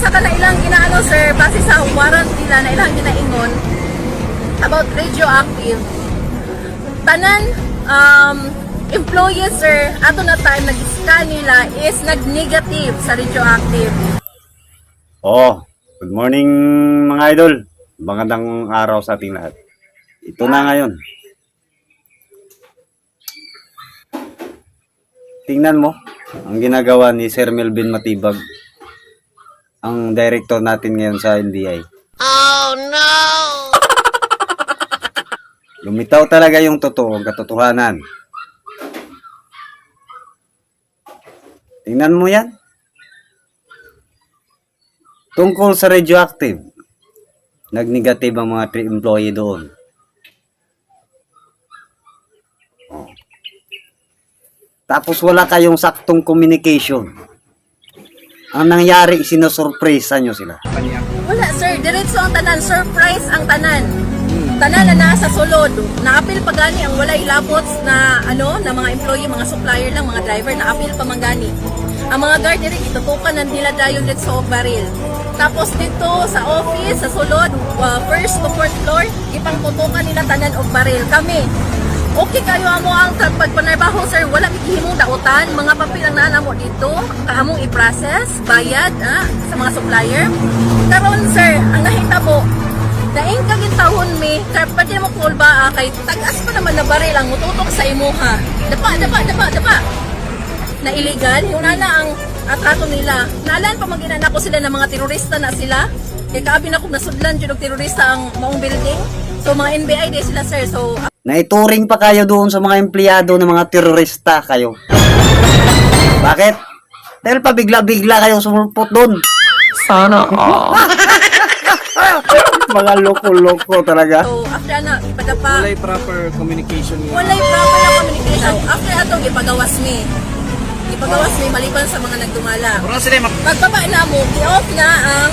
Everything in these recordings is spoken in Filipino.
usa ka na ilang ginaano sir, base sa warrant nila na ilang ginaingon about radioactive. Tanan employees sir, ato na time nag-scan nila is nag-negative sa radioactive. Oh, good morning mga idol. Magandang araw sa ating lahat. Ito na ngayon. Tingnan mo ang ginagawa ni Sir Melvin Matibag, ang director natin ngayon sa NBI. Oh no! Lumitaw talaga yung totoo, ang katotohanan. Tingnan mo yan. Tungkol sa radioactive, nag-negative ang mga employee doon. Oh. Tapos wala kayong saktong communication. Ang nangyari, sinusurpresa nyo sila. Wala sir, diretso ang tanan, surprise ang tanan. Tanan na nasa sulod. Naapil pa gani ang walay labots na na mga employee, mga supplier lang, mga driver, naapil pa man gani. Ang mga guard diri itutukan ng nila dayon dito sa baril. Tapos dito sa office, sa sulod, first to fourth floor, ipangtutukan nila tanan og baril. Kami, okay kayo amo ang pagpanaybaho sir, wala gihimong dautan, mga papel ang naana mo dito, kaamong i-process, bayad sa mga supplier. Karon sir, ang nahitabo, daing kagintahon mi, kaya pwede mo call ba kay tagas pa naman na baril ang mututok sa imuha. Dapa. Na illegal, yung nana ang atrato nila. Nalan pa mag-inana ko sila ng mga terorista na sila. Kaya kaabi na kung nasudlan dyan ng terorista ang maong building. So mga NBI di sila sir. So Naituring pa kayo doon sa mga empleyado ng mga terorista kayo. Bakit? Dahil pa bigla-bigla kayo sumulpot doon. Sana all. Mga loko-loko talaga. So after na, ipadapa. Walay proper communication. Walay proper na communication. After atong ipagawas mi. Ipagawas mi maliban sa mga nagdumala. Pagbaba na mo, i-off na ang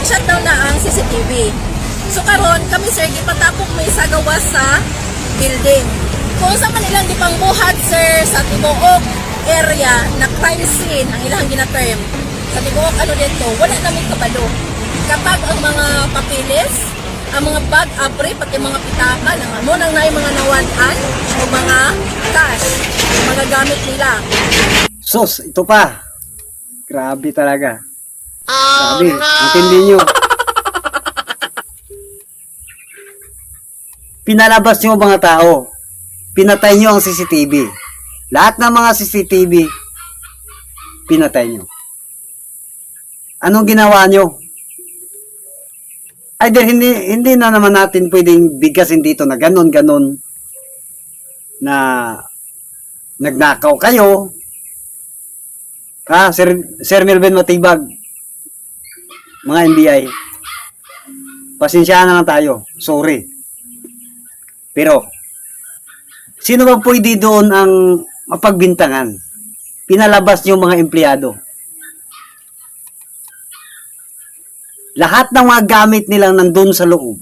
shutdown na ang CCTV. So karon kami sir gipatapok may sa gawas sa building. Kung sa man ilang gipangbuhat sir sa tibuok area na crime scene ang ilang gina-term. Sa tibuok dito, wala namin kabalo. Kapag ang mga papilis, ang mga bag apre pati mga pitaka mo nang naay mga nawanan o mga cash, mga gamit nila. Sus, ito pa. Grabe talaga. Oh Grabe, no! intindi nyo. Pinalabas nyo mga tao. Pinatay nyo ang CCTV. Lahat ng mga CCTV, pinatay nyo. Anong ginawa nyo? Ay, hindi na naman natin pwedeng bigkasin dito na ganon-ganon na nagnakaw kayo. Sir Melvin Matibag, mga NBI, pasensyahan na lang tayo. Sorry. Pero, sino ba pwede doon ang mapagbintangan? Pinalabas niyo mga empleyado. Lahat ng mga gamit nilang nandun sa loob.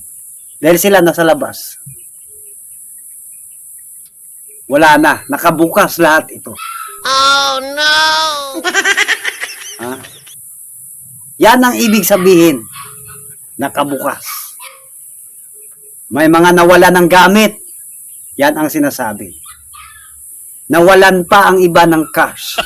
Dahil sila nasa labas. Wala na. Nakabukas lahat ito. Oh no! Ha? Yan ang ibig sabihin. Nakabukas. May mga nawalan ng gamit. Yan ang sinasabi. Nawalan pa ang iba ng cash.